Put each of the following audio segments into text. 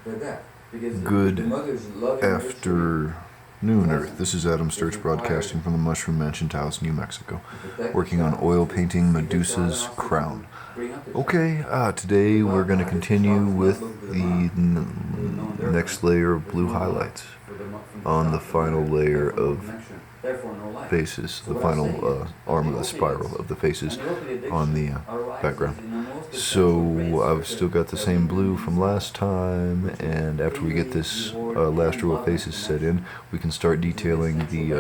the death. Because the Good mother's loving nurturing afternoon, Earth. This is Adam Sturch broadcasting from the Mushroom Mansion, Taos, New Mexico, working on oil painting Medusa's crown. Okay, today we're going to continue with the next layer of blue highlights on the final layer of faces, the final arm of the spiral of the faces on the background. So I've still got the same blue from last time, and after we get this last row of faces set in, we can start detailing the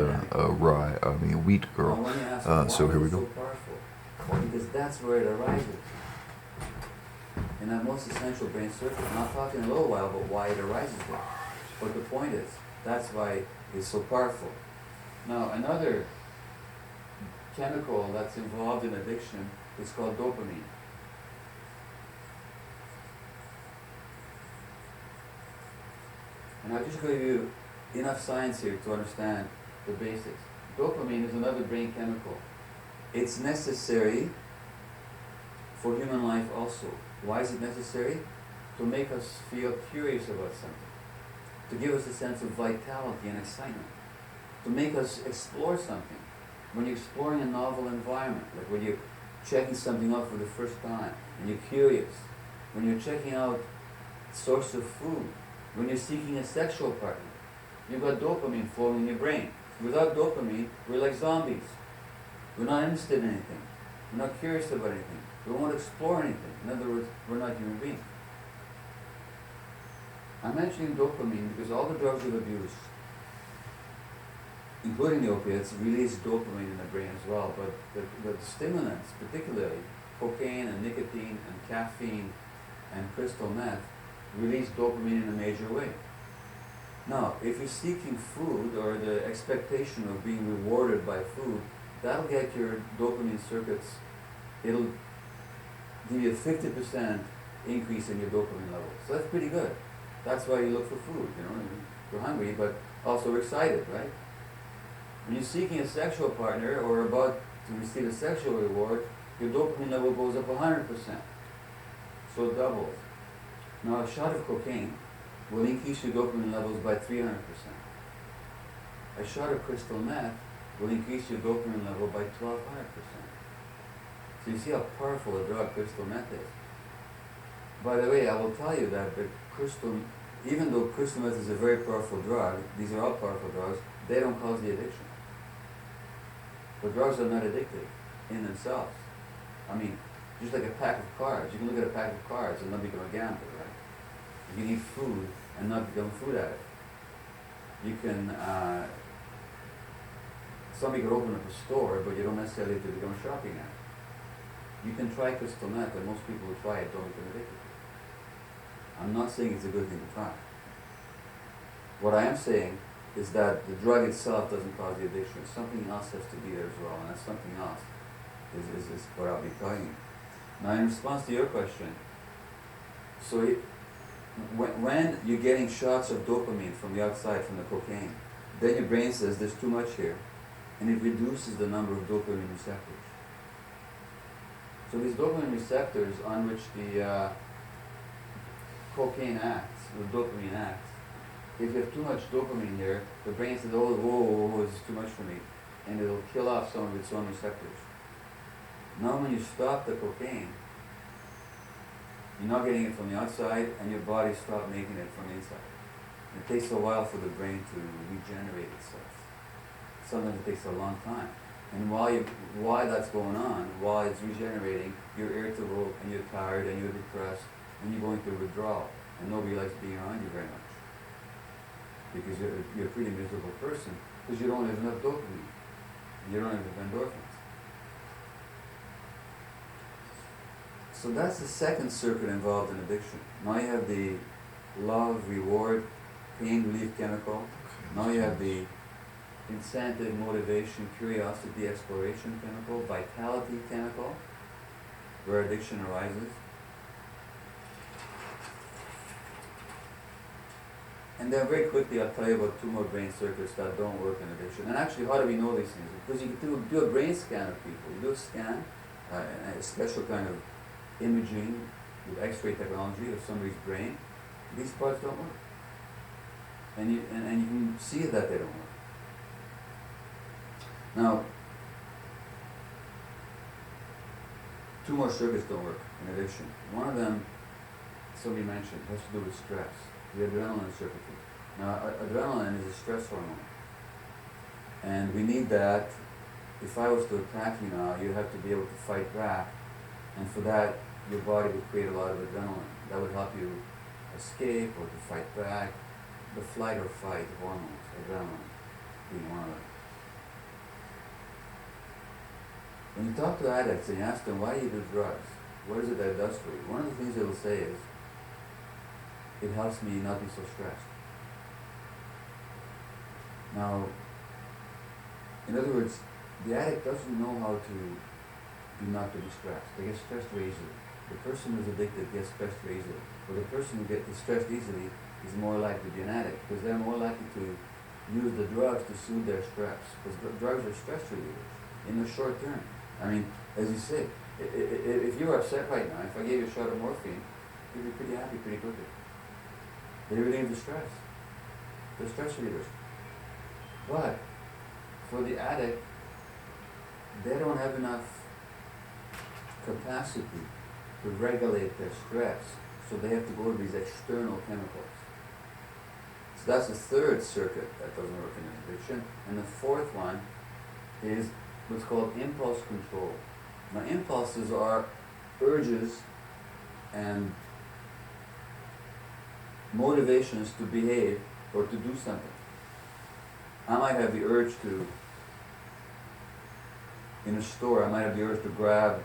wheat girl. So here we go. Because that's where it arises. In that most essential brain circuit. I'm not talking a little while about why it arises there. But the point is, that's why it's so powerful. Now, another chemical that's involved in addiction is called dopamine. And I'll just give you enough science here to understand the basics. Dopamine is another brain chemical. It's necessary for human life also. Why is it necessary? To make us feel curious about something. To give us a sense of vitality and excitement. To make us explore something. When you're exploring a novel environment, like when you're checking something out for the first time, and you're curious. When you're checking out source of food. When you're seeking a sexual partner. You've got dopamine flowing in your brain. Without dopamine, we're like zombies. We're not interested in anything. We're not curious about anything. We won't explore anything. In other words, we're not human beings. I'm mentioning dopamine because all the drugs of abuse, including the opiates, release dopamine in the brain as well. But the stimulants, particularly cocaine and nicotine and caffeine and crystal meth, release dopamine in a major way. Now, if you're seeking food or the expectation of being rewarded by food, that'll get your dopamine circuits, it'll give you a 50% increase in your dopamine level. So that's pretty good. That's why you look for food, You're hungry, but also excited, right? When you're seeking a sexual partner or about to receive a sexual reward, your dopamine level goes up 100%. So it doubles. Now, a shot of cocaine will increase your dopamine levels by 300%. A shot of crystal meth will increase your dopamine level by 1,200%. So you see how powerful a drug crystal meth is. By the way, I will tell you that even though crystal meth is a very powerful drug, these are all powerful drugs, they don't cause the addiction. The drugs are not addictive in themselves. I mean, just like a pack of cards. You can look at a pack of cards and not become a gambler, right? You can eat food and not become a food addict. You can, somebody could open up a store, but you don't necessarily have to become a shopping addict. You can try crystal meth, and most people who try it don't become addicted. I'm not saying it's a good thing to try. What I am saying is that the drug itself doesn't cause the addiction. Something else has to be there as well, and that something else is what I'll be telling you. Now, in response to your question, so when you're getting shots of dopamine from the outside, from the cocaine, then your brain says there's too much here, and it reduces the number of dopamine receptors. So these dopamine receptors on which the cocaine acts, the dopamine acts, if you have too much dopamine there, the brain says, oh, whoa, this is too much for me, and it'll kill off some of its own receptors. Now when you stop the cocaine, you're not getting it from the outside, and your body stops making it from the inside. It takes a while for the brain to regenerate itself. Sometimes it takes a long time. And while that's going on, while it's regenerating, you're irritable, and you're tired, and you're depressed, and you're going through withdrawal, and nobody likes being around you very much. Because you're a pretty miserable person, because you don't have enough dopamine, and you don't have enough endorphins. So that's the second circuit involved in addiction. Now you have the love, reward, pain relief chemical. Now you have the incentive, motivation, curiosity, exploration chemical, vitality chemical, where addiction arises. And then very quickly I'll tell you about two more brain circuits that don't work in addiction. And actually, how do we know these things? Because you can do a brain scan of people. You do a scan, a special kind of imaging with X-ray technology of somebody's brain, these parts don't work. And you can see that they don't work. Now, two more circuits don't work in addiction. One of them, somebody mentioned, has to do with stress, the adrenaline circuitry. Now, adrenaline is a stress hormone. And we need that. If I was to attack you now, you have to be able to fight back. And for that, your body would create a lot of adrenaline. That would help you escape or to fight back. The flight or fight hormones, adrenaline being one of them. When you talk to addicts and you ask them, why do you do drugs? What is it that it does for you? One of the things they will say is, it helps me not be so stressed. Now, in other words, the addict doesn't know how to not to be stressed. They get stressed very easily. The person who's addicted gets stressed very easily. But the person who gets stressed easily is more likely to be an addict because they're more likely to use the drugs to soothe their stress. Because drugs are stress relievers in the short term. I mean, as you say, if you're upset right now, if I gave you a shot of morphine, you'd be pretty happy pretty quickly. They relieve the stress. They're stress relievers. But for the addict, they don't have enough capacity to regulate their stress, so they have to go to these external chemicals. So that's the third circuit that doesn't work in addiction. And the fourth one is what's called impulse control. Now, impulses are urges and motivations to behave or to do something. I might have the urge to, in a store, I might have the urge to grab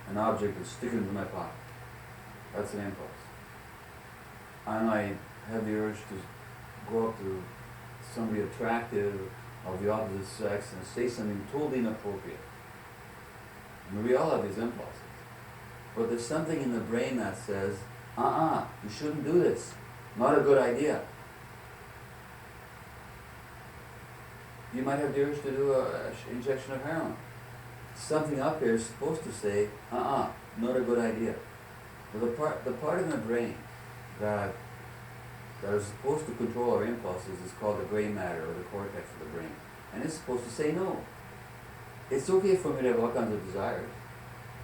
an object and stick it into my pocket. That's an impulse. I might have the urge to go up to somebody attractive of the opposite sex and say something totally inappropriate. I mean, we all have these impulses. But there's something in the brain that says, you shouldn't do this. Not a good idea. You might have the urge to do an injection of heroin. Something up here is supposed to say, not a good idea. Well, the part in the brain that is supposed to control our impulses is called the gray matter, or the cortex of the brain. And it's supposed to say no. It's okay for me to have all kinds of desires.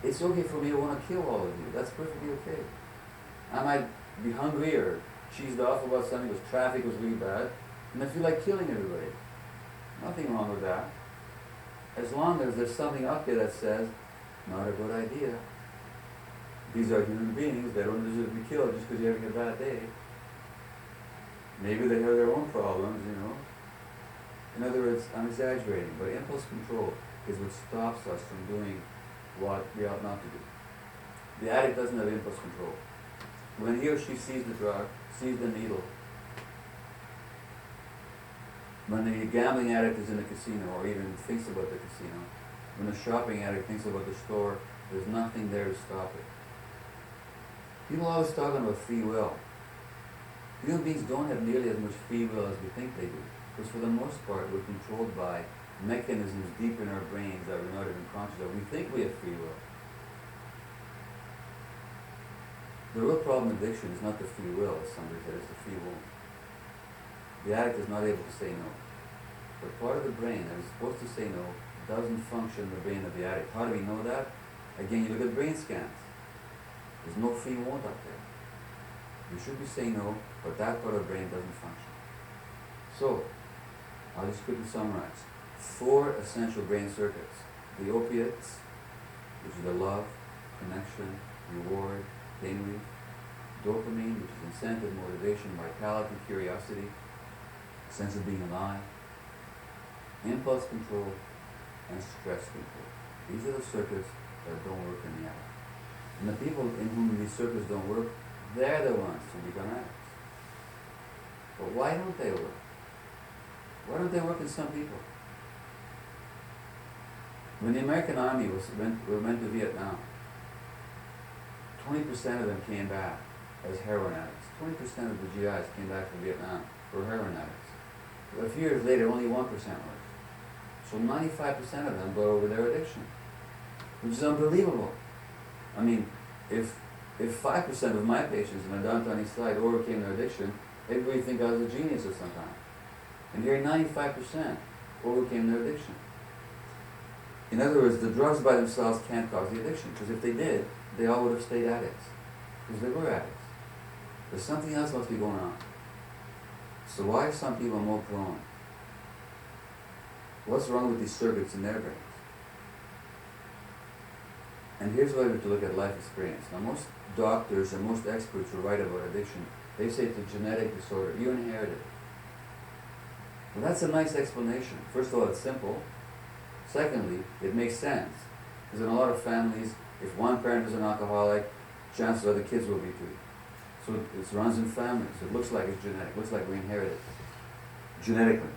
It's okay for me to want to kill all of you. That's perfectly okay. I might be hungry or cheesed off about something because traffic was really bad, and I feel like killing everybody. Nothing wrong with that. As long as there's something up there that says, not a good idea. These are human beings, they don't deserve to be killed just because you're having a bad day. Maybe they have their own problems, you know. In other words, I'm exaggerating, but impulse control is what stops us from doing what we ought not to do. The addict doesn't have impulse control. When he or she sees the drug, sees the needle, when the gambling addict is in the casino or even thinks about the casino, when the shopping addict thinks about the store, there's nothing there to stop it. People are always talking about free will. Human beings don't have nearly as much free will as we think they do, because for the most part we're controlled by mechanisms deep in our brains that we're not even conscious of. We think we have free will. The real problem with addiction is not the free will, as somebody said, it's the free will. The addict is not able to say no. But part of the brain that is supposed to say no doesn't function in the brain of the addict. How do we know that? Again, you look at brain scans. There's no free won't up there. You should be saying no, but that part of the brain doesn't function. So, I'll just quickly summarize. 4 essential brain circuits. The opiates, which is the love, connection, reward, pain relief. Dopamine, which is incentive, motivation, vitality, curiosity, sense of being alive. Impulse control, and stress control. These are the circuits that don't work in the addict. And the people in whom these circuits don't work, they're the ones who become addicts. But why don't they work? Why don't they work in some people? When the American Army went to Vietnam, 20% of them came back as heroin addicts. 20% of the GIs came back from Vietnam were heroin addicts. But a few years later, only 1% were. So 95% of them got over their addiction, which is unbelievable. I mean, if If 5% of my patients in the downtown east side overcame their addiction, everybody would think I was a genius of some kind. And here 95% overcame their addiction. In other words, the drugs by themselves can't cause the addiction, because if they did, they all would have stayed addicts, because they were addicts. There's something else must be going on. So why are some people more prone? What's wrong with these circuits in their brains? And here's why we have to look at life experience. Now most doctors and most experts who write about addiction, they say it's a genetic disorder. You inherit it. Well, that's a nice explanation. First of all, it's simple. Secondly, it makes sense. Because in a lot of families, if one parent is an alcoholic, chances are the kids will be too. So it runs in families. It looks like it's genetic. It looks like we inherit it genetically.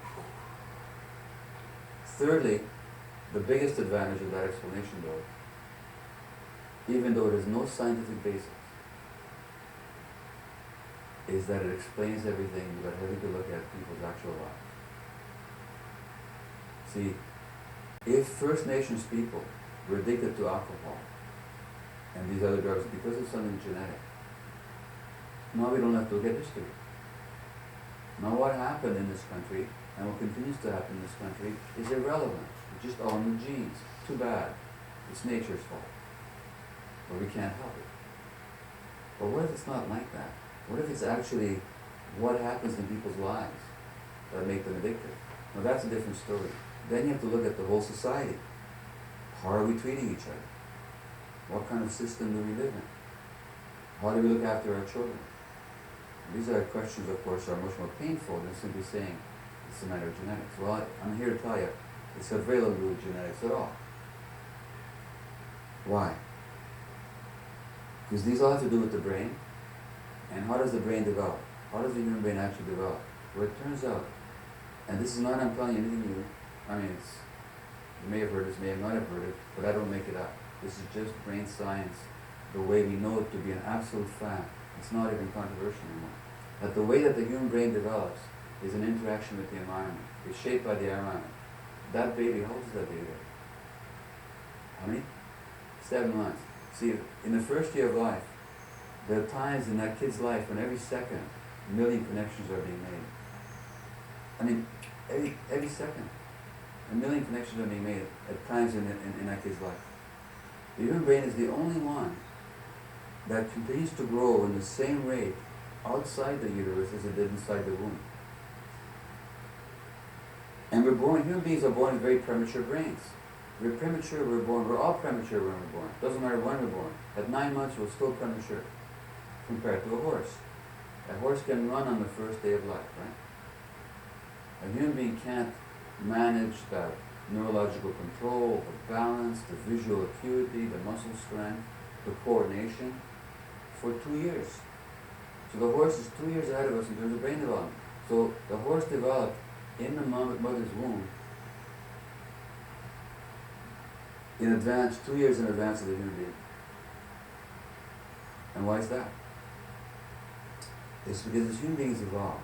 Thirdly, the biggest advantage of that explanation, though, even though it has no scientific basis, is that it explains everything without having to look at people's actual lives. See, if First Nations people were addicted to alcohol and these other drugs because of something genetic, now we don't have to look at history. Now what happened in this country, and what continues to happen in this country, is irrelevant. It's just all in the genes. Too bad. It's nature's fault. But we can't help it. But what if it's not like that? What if it's actually what happens in people's lives that make them addicted? Now that's a different story. Then you have to look at the whole society. How are we treating each other? What kind of system do we live in? How do we look after our children? These are questions, of course, are much more painful than simply saying it's a matter of genetics. Well, I'm here to tell you, it's got very little to do with genetics at all. Why? Because these all have to do with the brain. And how does the brain develop? How does the human brain actually develop? Well, it turns out, and this is not I'm telling you anything new. I mean, you may have heard this, may have not have heard it, but I don't make it up. This is just brain science, the way we know it to be an absolute fact. It's not even controversial anymore. That the way that the human brain develops is an interaction with the environment. It's shaped by the environment. That baby, how old is that baby? How many? 7 months. See, in the first year of life, there are times in that kid's life when every second, a million connections are being made. I mean, every second, a million connections are being made at times in that kid's life. The human brain is the only one that continues to grow in the same rate outside the uterus as it did inside the womb. And human beings are born with very premature brains. We're all premature when we're born. Doesn't matter when we're born. At 9 months we're still premature compared to a horse. A horse can run on the first day of life, right? A human being can't manage that neurological control, the balance, the visual acuity, the muscle strength, the coordination for 2 years. So the horse is 2 years ahead of us in terms of brain development. So the horse developed in the mother's womb in advance, 2 years in advance of the human being. And why is that? It's because as human beings evolved,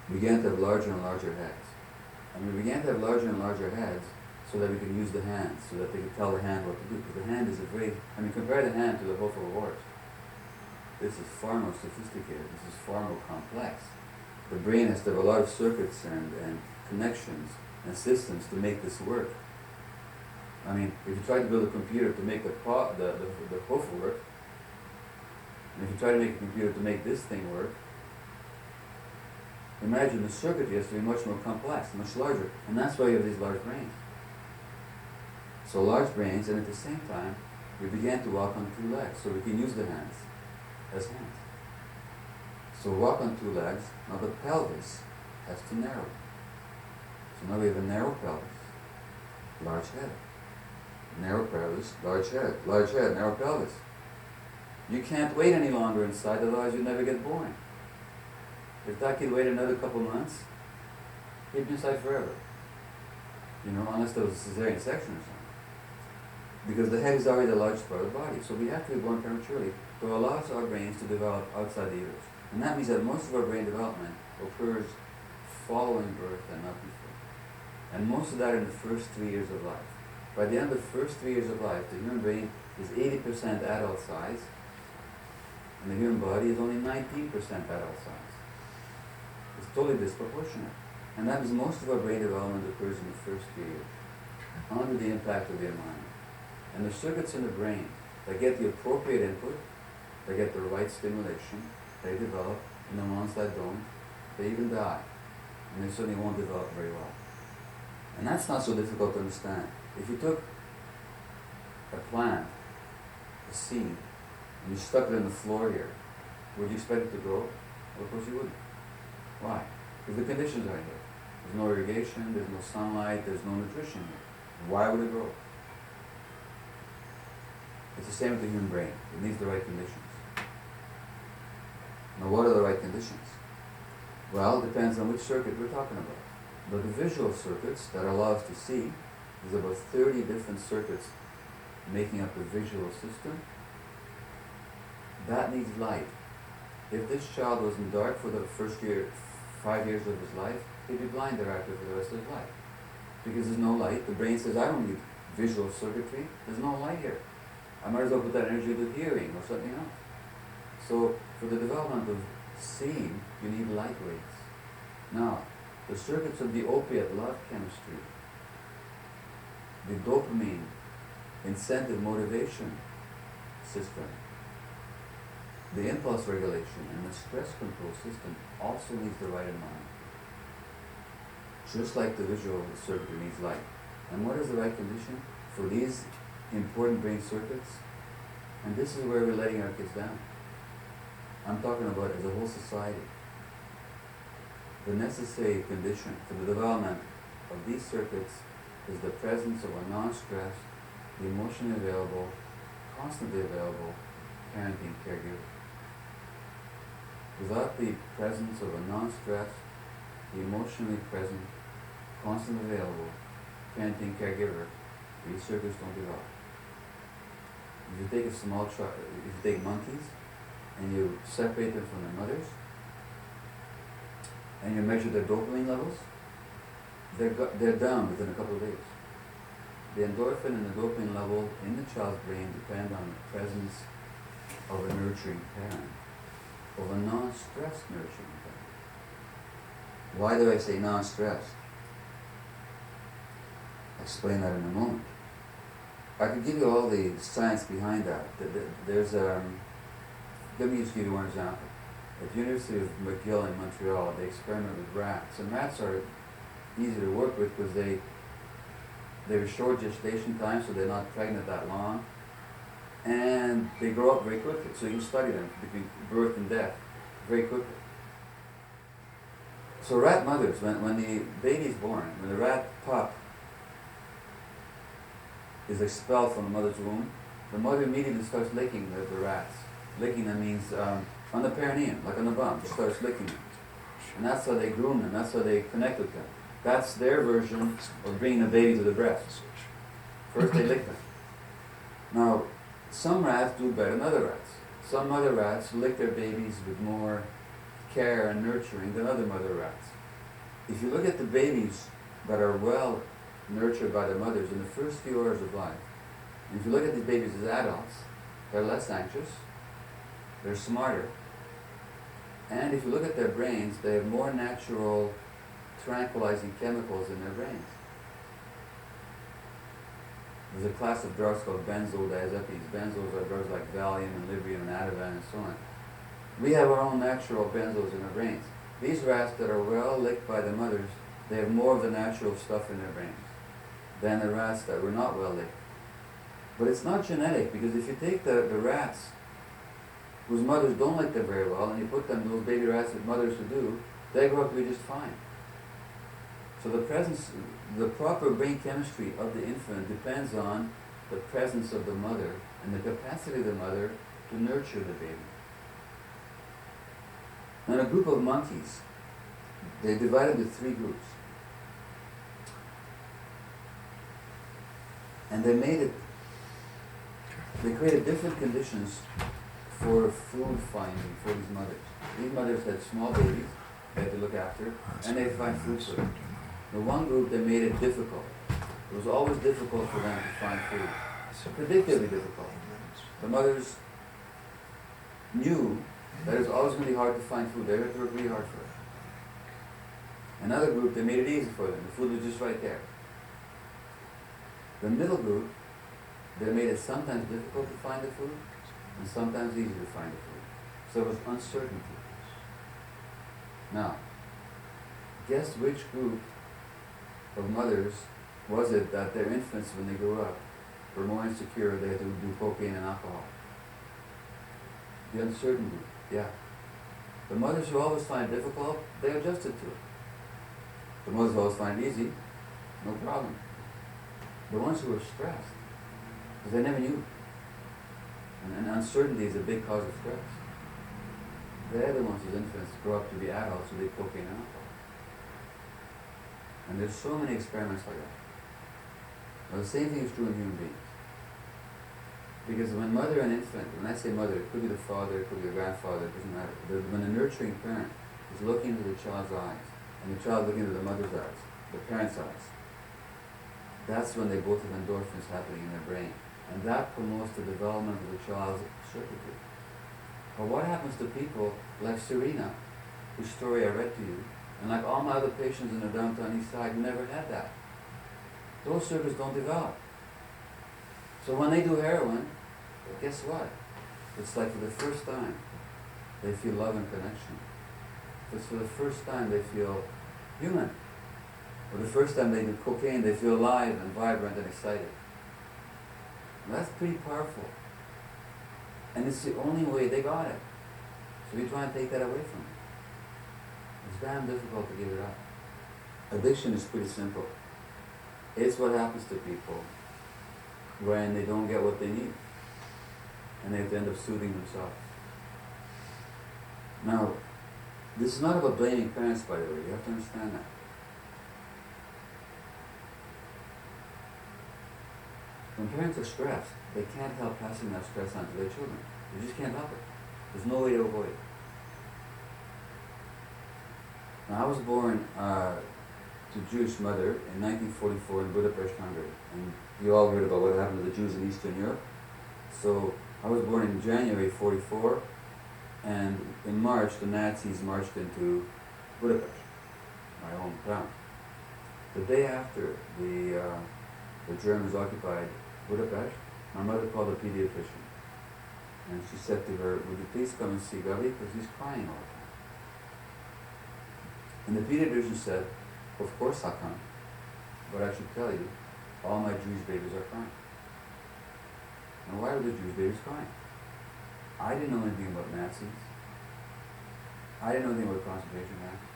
we began to have larger and larger heads. And we began to have larger and larger heads so that we could use the hands, so that they could tell the hand what to do. Because the hand is compare the hand to the hoof of a horse. This is far more sophisticated. This is far more complex. The brain has to have a lot of circuits and connections and systems to make this work. I mean, if you try to build a computer to make the hoof work, and if you try to make a computer to make this thing work, imagine the circuitry has to be much more complex, much larger, and that's why you have these large brains. So large brains, and at the same time, we began to walk on 2 legs, so we can use the hands as hands. So walk on 2 legs, now the pelvis has to narrow. So now we have a narrow pelvis, large head. Narrow pelvis, large head, narrow pelvis. You can't wait any longer inside, otherwise you'll never get born. If that kid waited another couple months, he'd be inside forever. Unless there was a cesarean section or something. Because the head is already the largest part of the body. So we have to be born prematurely to allow our brains to develop outside the uterus. And that means that most of our brain development occurs following birth and not before. And most of that in the first 3 years of life. By the end of the first 3 years of life, the human brain is 80% adult size And the human body is only 19% adult size. It's totally disproportionate. And that means most of our brain development occurs in the first few years, under the impact of the environment. And the circuits in the brain that get the appropriate input, they get the right stimulation, they develop, and the ones that don't, they even die. And they certainly won't develop very well. And that's not so difficult to understand. If you took a plant, a seed, and you stuck it in the floor here, would you expect it to grow? Well, of course you wouldn't. Why? Because the conditions are here. There's no irrigation, there's no sunlight, there's no nutrition here. Why would it grow? It's the same with the human brain. It needs the right conditions. Now, what are the right conditions? Well, it depends on which circuit we're talking about. But the visual circuits that allow us to see, there's about 30 different circuits making up the visual system. That needs light. If this child was in dark for the first 5 years of his life, he'd be blind thereafter for the rest of his life. Because there's no light. The brain says, I don't need visual circuitry. There's no light here. I might as well put that energy to hearing or something else. So, for the development of seeing, you need light waves. Now, the circuits of the opiate love chemistry, the dopamine incentive motivation system, the impulse regulation, and the stress control system also needs the right environment. Just like the visual circuitry needs light. And what is the right condition for these important brain circuits? And this is where we're letting our kids down. I'm talking about as a whole society. The necessary condition for the development of these circuits is the presence of a non-stressed, emotionally available, constantly available parenting caregiver. Without the presence of a non-stressed, emotionally present, constantly available parenting caregiver, these circuits don't develop. If you take a small child, if you take monkeys and you separate them from their mothers and you measure their dopamine levels, they're down within a couple of days. The endorphin and the dopamine level in the child's brain depend on the presence of a nurturing parent, of a non-stressed nurturing parent. Why do I say non-stressed? I'll explain that in a moment. I could give you all the science behind that. Let me just give you one example. At the University of McGill in Montreal, they experiment with rats. And rats are easy to work with because they have a short gestation time, so they're not pregnant that long. And they grow up very quickly, so you can study them between birth and death very quickly. So rat mothers, when the baby is born, when the rat pup is expelled from the mother's womb, the mother immediately starts licking the rats. Licking them means on the perineum, like on the bum, she starts licking them. And that's how they groom them, that's how they connect with them. That's their version of bringing the baby to the breast. First they lick them. Now, some rats do better than other rats. Some mother rats lick their babies with more care and nurturing than other mother rats. If you look at the babies that are well nurtured by their mothers in the first few hours of life, and if you look at these babies as adults, they're less anxious, they're smarter, and if you look at their brains, they have more natural tranquilizing chemicals in their brains. There's a class of drugs called benzodiazepines. Benzos are drugs like Valium and Librium and Ativan and so on. We have our own natural benzos in our brains. These rats that are well licked by their mothers, they have more of the natural stuff in their brains than the rats that were not well licked. But it's not genetic, because if you take the rats whose mothers don't lick them very well and you put them, those baby rats with mothers who do, they grow up to be just fine. So the proper brain chemistry of the infant depends on the presence of the mother and the capacity of the mother to nurture the baby. Now, a group of monkeys, they divided into 3 groups. And they created different conditions for food finding for these mothers. These mothers had small babies they had to look after, and they had to find food for them. The one group, they made it difficult. It was always difficult for them to find food. Predictably difficult. The mothers knew that it was always going to be hard to find food. They had to work really hard for it. Another group, they made it easy for them. The food was just right there. The middle group, they made it sometimes difficult to find the food and sometimes easy to find the food. So it was uncertainty. Now, guess which group of mothers was it that their infants, when they grew up, were more insecure, they had to do cocaine and alcohol? The uncertain group, yeah. The mothers who always find it difficult, they adjusted to it. The mothers who always find it easy, no problem. The ones who were stressed, because they never knew. And uncertainty is a big cause of stress. They're the ones whose infants grow up to be adults who take cocaine and alcohol. And there's so many experiments like that. Well, the same thing is true in human beings. Because when mother and infant, when I say mother, it could be the father, it could be the grandfather, it doesn't matter. When a nurturing parent is looking into the child's eyes, and the child looking into the mother's eyes, the parent's eyes, that's when they both have endorphins happening in their brain. And that promotes the development of the child's circuitry. But what happens to people like Serena, whose story I read to you, and like all my other patients in the downtown east side who never had that? Those circuits don't develop. So when they do heroin, guess what? It's like for the first time, they feel love and connection. It's for the first time they feel human. For the first time they do cocaine, they feel alive and vibrant and excited. And that's pretty powerful. And it's the only way they got it. So we try and take that away from them. It's damn difficult to give it up. Addiction is pretty simple. It's what happens to people when they don't get what they need. And they have to end up soothing themselves. Now, this is not about blaming parents, by the way. You have to understand that. When parents are stressed, they can't help passing that stress on to their children. They just can't help it. There's no way to avoid it. Now, I was born to a Jewish mother in 1944 in Budapest, Hungary. And you all heard about what happened to the Jews in Eastern Europe. So I was born in January 44, and in March the Nazis marched into Budapest, my hometown. The day after the Germans occupied Budapest, my mother called a pediatrician. And she said to her, "Would you please come and see Gabi, because he's crying all the time." And the pediatrician said, "Of course I'll come. But I should tell you, all my Jewish babies are crying." Now why were the Jewish babies crying? I didn't know anything about Nazis. I didn't know anything about concentration camps,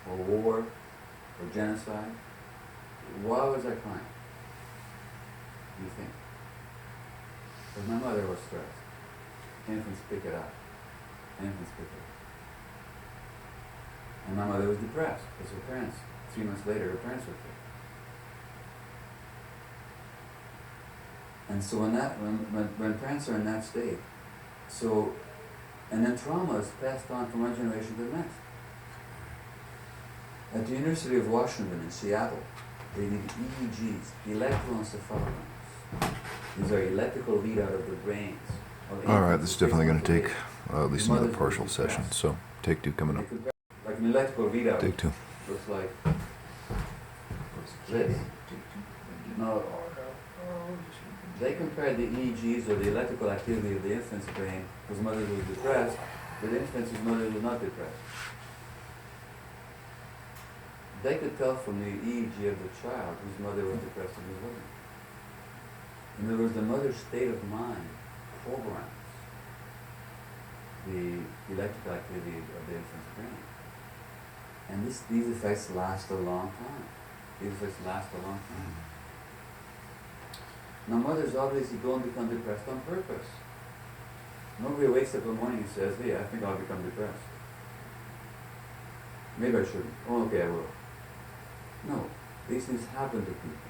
or war, or genocide. Why was I crying? Do you think? Because my mother was stressed. Infants pick it up. Infants pick it up. And my mother was depressed because her parents, 3 months later, her parents were killed. And so when parents are in that state, and then trauma is passed on from one generation to the next. At the University of Washington in Seattle, they did EEGs, electroencephalograms. These are electrical readout of the brains. Alright, this is definitely going to take at least another partial session, so take 2 coming up. Like an electrical readout. Take 2. Looks like this. No, they compared the EEGs, or the electrical activity of the infant's brain, whose mother was depressed, with infants whose mother was not depressed. They could tell from the EEG of the child whose mother was depressed and whose wasn't. In other words, the mother's state of mind programs the electrical activity of the infant's brain. And these effects last a long time. These effects last a long time. Now mothers obviously don't become depressed on purpose. Nobody wakes up in the morning and says, "Hey, I think I'll become depressed. Maybe I shouldn't. Oh, okay, I will." No, these things happen to people.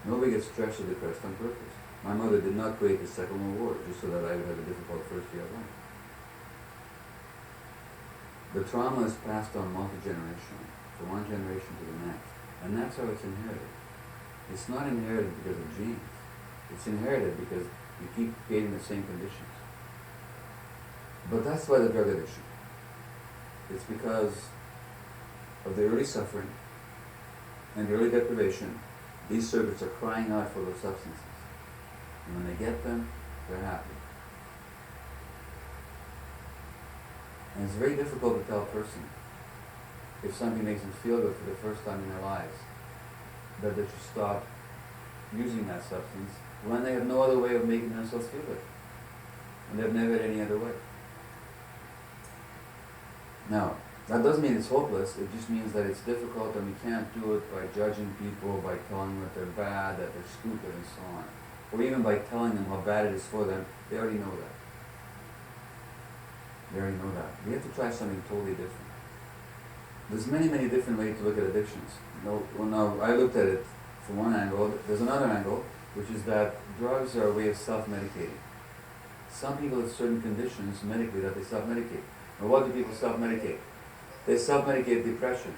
Nobody gets stressed or depressed on purpose. My mother did not create the Second World War just so that I would have a difficult first year of life. The trauma is passed on multi-generationally, from one generation to the next. And that's how it's inherited. It's not inherited because of genes. It's inherited because you keep creating the same conditions. But that's why the drug addiction. It's because of the early suffering and the early deprivation. These circuits are crying out for those substances. And when they get them, they're happy. And it's very difficult to tell a person, if something makes them feel good for the first time in their lives, that they should stop using that substance when they have no other way of making themselves feel good. And they've never had any other way. Now, that doesn't mean it's hopeless, it just means that it's difficult and we can't do it by judging people, by telling them that they're bad, that they're stupid and so on. Or even by telling them how bad it is for them. They already know that. They already know that. We have to try something totally different. There's many, many different ways to look at addictions. Now, I looked at it from one angle. There's another angle, which is that drugs are a way of self-medicating. Some people have certain conditions medically that they self-medicate. Now, what do people self-medicate? They self-medicate depression.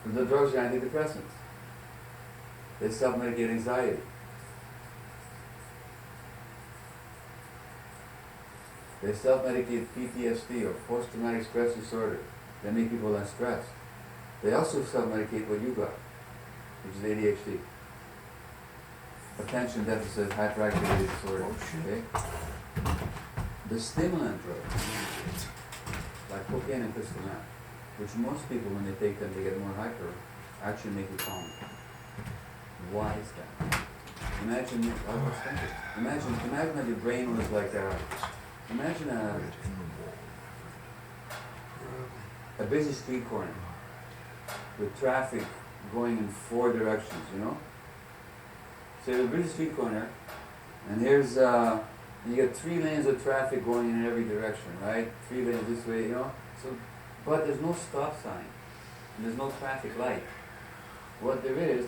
The drugs are antidepressants. They self-medicate anxiety. They self-medicate PTSD or post-traumatic stress disorder. They make people less stressed. They also self-medicate what you got, which is ADHD. Attention deficit hyperactivity disorder. Okay? The stimulant drugs, like cocaine and crystal meth, which most people, when they take them, they get more hyper, actually make you calm. Why is that? Imagine that your brain was like imagine a busy street corner with traffic going in 4 directions, you know? So you have a busy street corner, and here's, you get 3 lanes of traffic going in every direction, right? 3 lanes this way, you know? So, but there's no stop sign, and there's no traffic light. What there is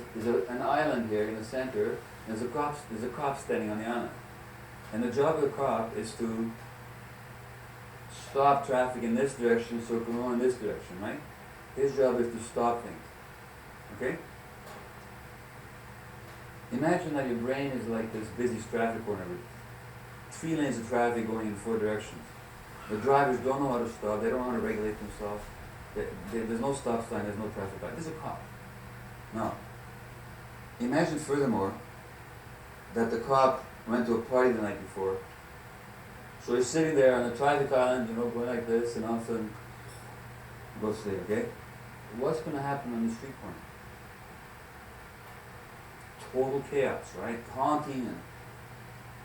an island here in the center, and there's a cop standing on the island. And the job of the cop is to stop traffic in this direction so it can go in this direction, right? His job is to stop things. Okay? Imagine that your brain is like this busy traffic corner with 3 lanes of traffic going in 4 directions. The drivers don't know how to stop, they don't know how to regulate themselves. There's no stop sign, there's no traffic light. This is a cop. Now, imagine furthermore that the cop went to a party the night before. So he's sitting there on a traffic island, you know, going like this, and all of a sudden, go to sleep, okay? What's going to happen on the street corner? Total chaos, right? Taunting and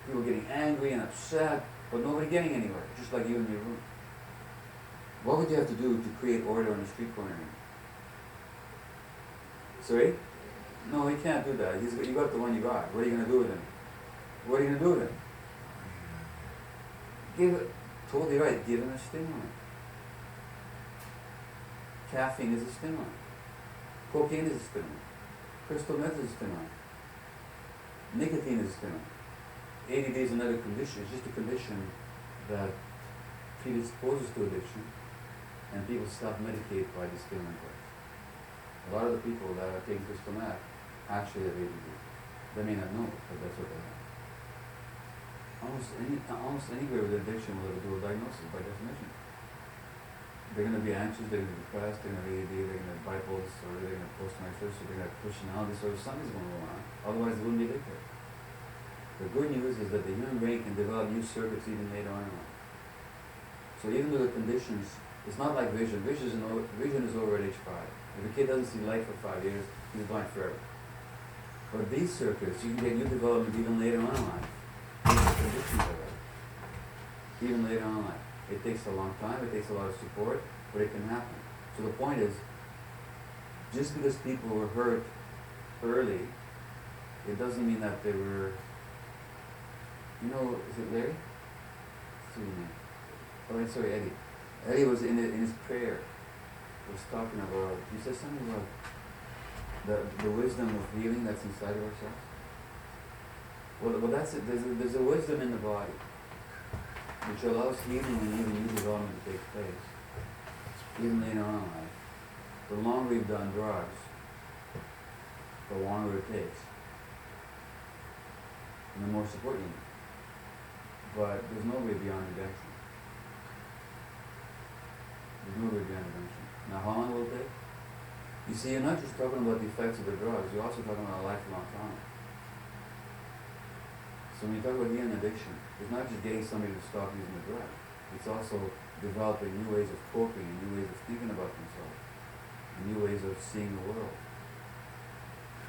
people getting angry and upset, but nobody getting anywhere, just like you in your room. What would you have to do to create order on the street corner? Sorry? No, he can't do that. You got the one you got. What are you going to do with him? What are you going to do with him? Totally right, give him a stimulant. Caffeine is a stimulant. Cocaine is a stimulant. Crystal meth is a stimulant. Nicotine is a stimulant. ADD is another condition. It's just a condition that predisposes to addiction, and people self-medicate by the stimulant drugs. A lot of the people that are taking crystal meth actually have ADD. They may not know it, but that's what they have. Almost anywhere with addiction will ever do a diagnosis by definition. They're going to be anxious, they're going to be depressed, they're going to have ADD, they're going to have bipolar disorder, they're going to have post-traumatic stress disorder, they're going to have personality disorder, something's going on. Otherwise they wouldn't be addicted. The good news is that the human brain can develop new circuits even later on in life. So even though the conditions, it's not like vision. Vision is over at age 5. If a kid doesn't see light for 5 years, he's blind forever. But these circuits, you can get new development even later on in life. Conditions are right. Even later on in life. It takes a long time, it takes a lot of support, but it can happen. So the point is, just because people were hurt early, it doesn't mean that they were, you know, is it Larry? What's his name? Oh, sorry, Eddie. Eddie was in his prayer, was talking about, he said something about the wisdom of healing that's inside of ourselves. Well, that's it. There's a wisdom in the body which allows healing and even new development to take place, even later on in life. The longer we've done drugs, the longer it takes, and the more support you need. but there's no way beyond redemption. There's no way beyond redemption. Now, how long will it take? You see, you're not just talking about the effects of the drugs, you're also talking about a lifelong trauma. So when you talk about healing addiction, it's not just getting somebody to stop using the drug. It's also developing new ways of coping, and new ways of thinking about themselves, and new ways of seeing the world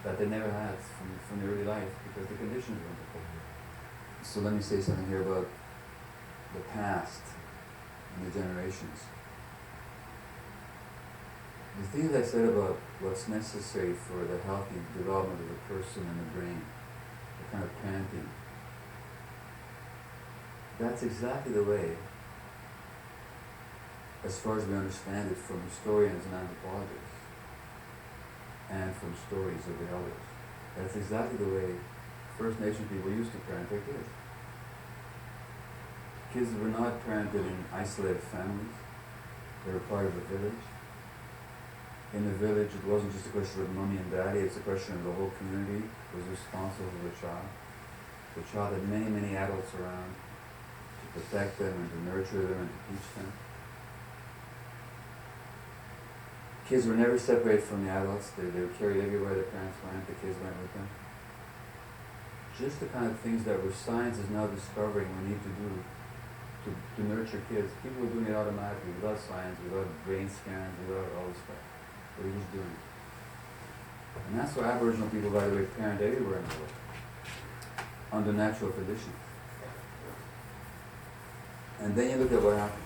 that they never had from their early life because the conditions weren't appropriate. So let me say something here about the past and the generations. The things I said about what's necessary for the healthy development of the person and the brain, the kind of parenting, that's exactly the way, as far as we understand it from historians and anthropologists, and from stories of the elders. That's exactly the way First Nation people used to parent their kids. Kids were not parented in isolated families. They were part of a village. In the village, it wasn't just a question of mommy and daddy, it's a question of the whole community was responsible for the child. The child had many, many adults around to protect them and to nurture them and to teach them. Kids were never separated from the adults. They were carried everywhere their parents went. The kids went with them. Just the kind of things that science is now discovering we need to do to nurture kids. People were doing it automatically, without science, without brain scans, without all this stuff. They were just doing it. And that's why Aboriginal people, by the way, parent everywhere in the world, under natural conditions. And then you look at what happens.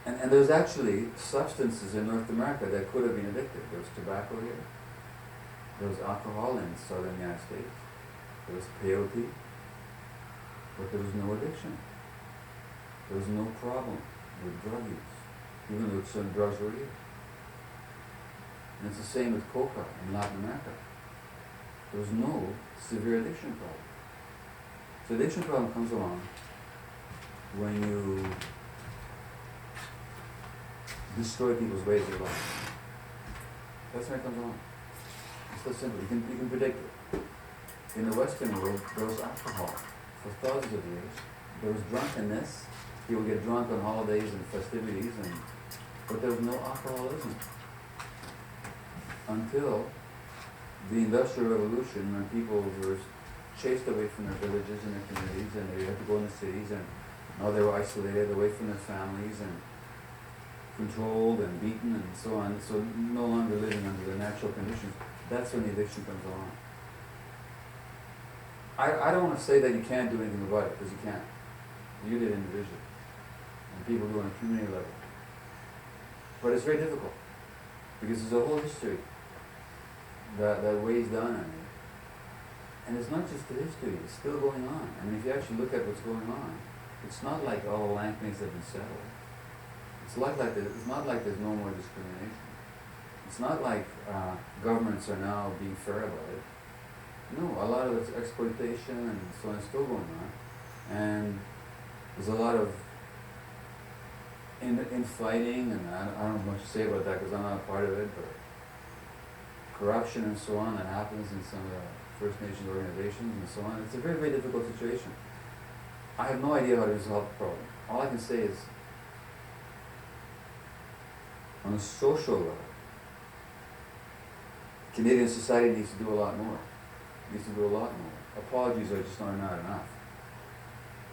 And there's actually substances in North America that could have been addictive. There was tobacco here. There was alcohol in southern United States. There was peyote. But there was no addiction. There was no problem with drug use, even though certain drugs were here. And it's the same with coca in Latin America. There was no severe addiction problem. So addiction problem comes along when you destroy people's ways of life. That's when it comes along. It's so simple. You can predict it. In the Western world, there was alcohol for thousands of years. There was drunkenness. People get drunk on holidays and festivities, but there was no alcoholism until the Industrial Revolution, when people were chased away from their villages and their communities, and they had to go in the cities, and now they were isolated away from their families and controlled and beaten and so on, so no longer living under the natural conditions. That's when the addiction comes along. I don't want to say that you can't do anything about it, because you can't. You did individually, and people do on a community level. But it's very difficult, because there's a whole history that weighs down on you. And it's not just the history, it's still going on. I mean, if you actually look at what's going on, it's not like all the land claims have been settled. It's not like there's no more discrimination. It's not like governments are now being fair about it. No, a lot of it's exploitation and so on is still going on. And there's a lot of infighting, and I don't have much to say about that because I'm not a part of it, but corruption and so on that happens in some of the First Nations organizations and so on. It's a very, very difficult situation. I have no idea how to resolve the problem. All I can say is, on a social level, Canadian society needs to do a lot more. Apologies are just not enough.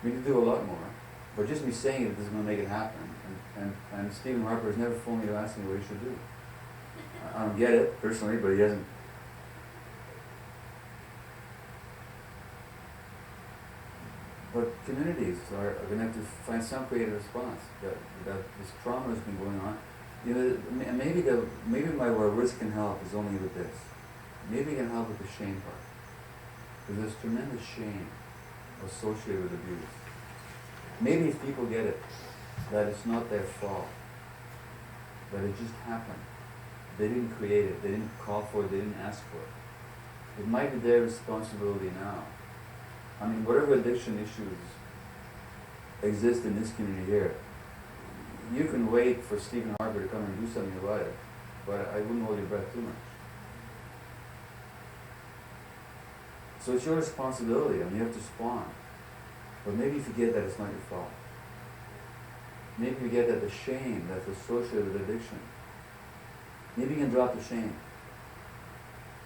We need to do a lot more. But just me saying it isn't going to make it happen. And Stephen Harper has never phoned me to ask me what he should do. I don't get it, personally, but he hasn't. But communities are going to have to find some creative response. That this trauma has been going on. You know, and maybe where words can help is only with this. Maybe it can help with the shame part. Because there's tremendous shame associated with abuse. Maybe if people get it, that it's not their fault, that it just happened. They didn't create it, they didn't call for it, they didn't ask for it. It might be their responsibility now. I mean, whatever addiction issues exist in this community here, you can wait for Stephen Harper to come and do something about it, but I wouldn't hold your breath too much. So it's your responsibility, and you have to spawn. But maybe you forget that it's not your fault. Maybe you forget that the shame that's associated with addiction. Maybe you can drop the shame.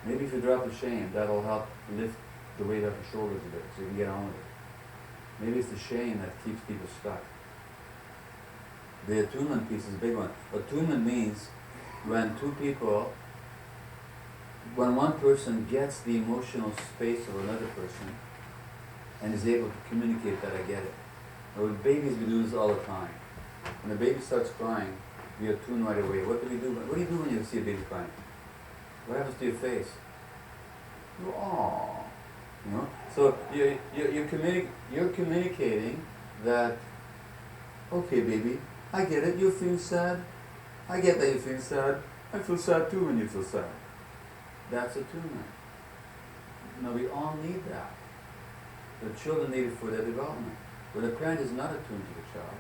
Maybe if you drop the shame, that'll help lift the weight off your shoulders a bit, so you can get on with it. Maybe it's the shame that keeps people stuck. The attunement piece is a big one. Attunement means when one person gets the emotional space of another person and is able to communicate that I get it. Or with babies, we do this all the time. When a baby starts crying, we attune right away. What do we do? What do you do when you see a baby crying? What happens to your face? You aww. You know? So you're communicating that, okay baby, I get it, you feel sad. I get that you feel sad. I feel sad too when you feel sad. That's attunement. Now we all need that. The children need it for their development. When a parent is not attuned to the child,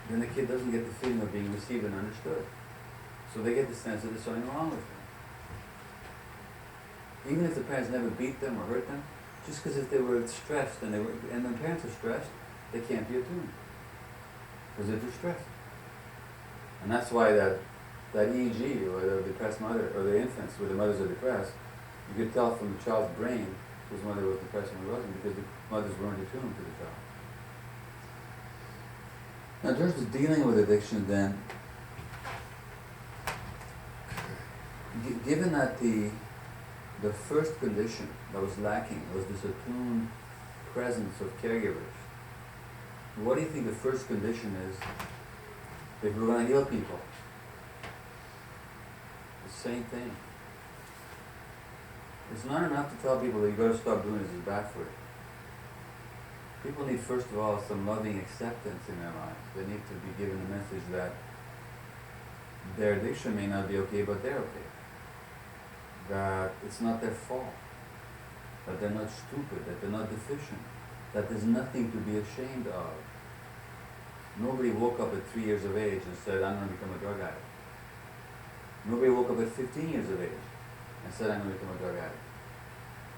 then the kid doesn't get the feeling of being received and understood. So they get the sense that there's something wrong with them. Even if the parents never beat them or hurt them, just because if they were stressed and when parents are stressed, they can't be attuned. Because they're too stressed. And that's why that EEG, or the depressed mother, or the infants where the mothers are depressed, you could tell from the child's brain whose mother was depressed and who wasn't, because the mothers weren't attuned to the child. Now in terms of dealing with addiction then, given that the first condition that was lacking was this attuned presence of caregivers, what do you think the first condition is if we're going to heal people? The same thing. It's not enough to tell people that you've got to stop doing this, it's bad for you. People need, first of all, some loving acceptance in their lives. They need to be given the message that their addiction may not be okay, but they're okay. That it's not their fault. That they're not stupid, that they're not deficient. That there's nothing to be ashamed of. Nobody woke up at 3 years of age and said, I'm going to become a drug addict. Nobody woke up at 15 years of age and said, I'm going to become a drug addict.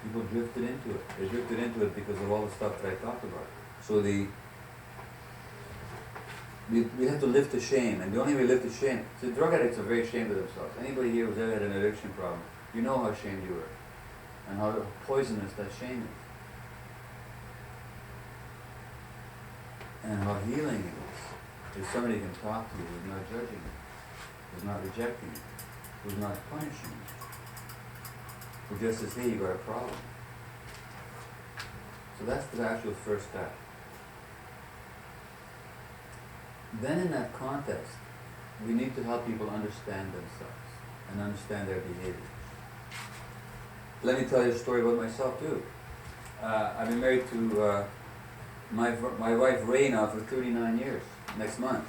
People drifted into it. They drifted into it because of all the stuff that I talked about. So we have to lift the shame, and the only way we lift the shame, see, drug addicts are very ashamed of themselves. Anybody here who's ever had an addiction problem, you know how ashamed you are, and how poisonous that shame is. And how healing it is. If somebody can talk to you who's not judging you, who's not rejecting you, who's not punishing you, who just says, hey, you got a problem. So that's the actual first step. Then in that context, we need to help people understand themselves and understand their behavior. Let me tell you a story about myself too. I've been married to my wife Ray now for 39 years, next month.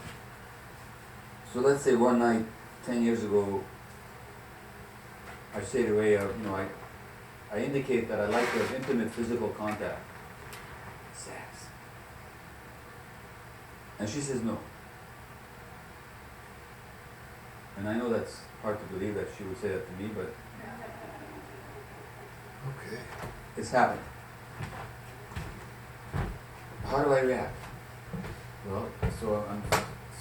So let's say one night, 10 years ago, I say to Ray, I indicate that I like to have intimate physical contact. Sex. And she says no. And I know that's hard to believe that she would say that to me, but Okay. it's happened. How do I react? Well, so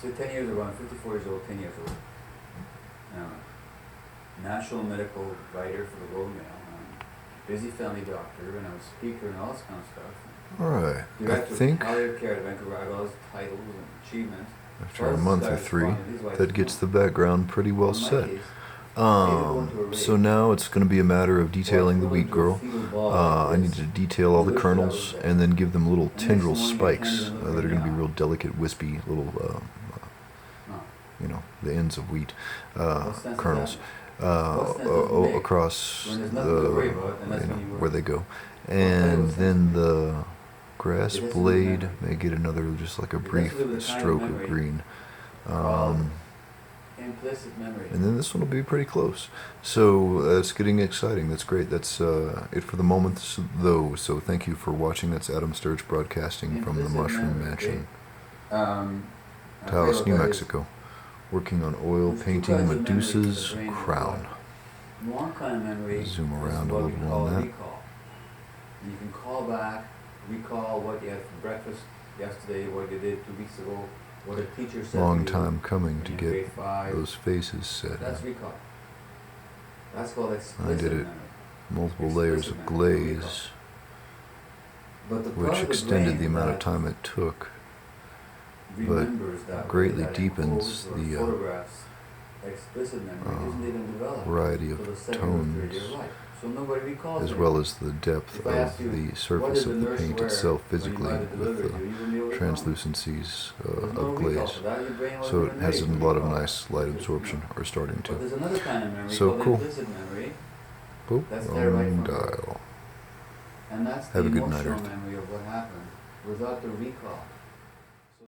10 years ago, I'm 54 years old, 10 years old. National medical writer for the Globe and Mail. I'm a busy family doctor, and I'm a speaker and all this kind of stuff. All right. Director I think of palliative care at Vancouver. I have all these titles and achievements. after a month or three, that gets the background pretty well set. So now it's going to be a matter of detailing the wheat girl. I need to detail all the kernels and then give them little tendril spikes that are going to be real delicate, wispy little, the ends of wheat kernels across where they go. And then the grass blade may get another, just like a brief stroke of green. And then this one will be pretty close. So that's getting exciting. That's great. That's it for the moment, though. So thank you for watching. That's Adam Sturch broadcasting from the Mushroom Mansion, Taos, New Mexico, working on oil painting Medusa's crown. Long-time memory Zoom is around a what we little call on that. recall. You can call back, recall what you had for breakfast yesterday, what you did 2 weeks ago, what a teacher said Long to you time coming to in get grade 5. those faces set. That's recall. That's called I explicit did it memory. multiple layers of glaze, But the part which of the extended brain the amount of that time it took, remembers that way, greatly that deepens encodes or the photographs explicit memory isn't even developed variety until the of second or third year tones, of life. So nobody recalls as it. well as the depth If I ask of you, the what surface did of the the nurse paint wear itself when you physically, might have with delivered the you? You wouldn't be able to tell me. translucencies There's no of recall glaze. for that. Your brain wasn't So it even has a made to lot of recall. nice light absorption, or starting But to. there's another kind of memory So called cool. implicit memory. Boop, That's there right wrong from birth. dial. And that's the Have a good night, emotional Earth. memory of what happened without the recall.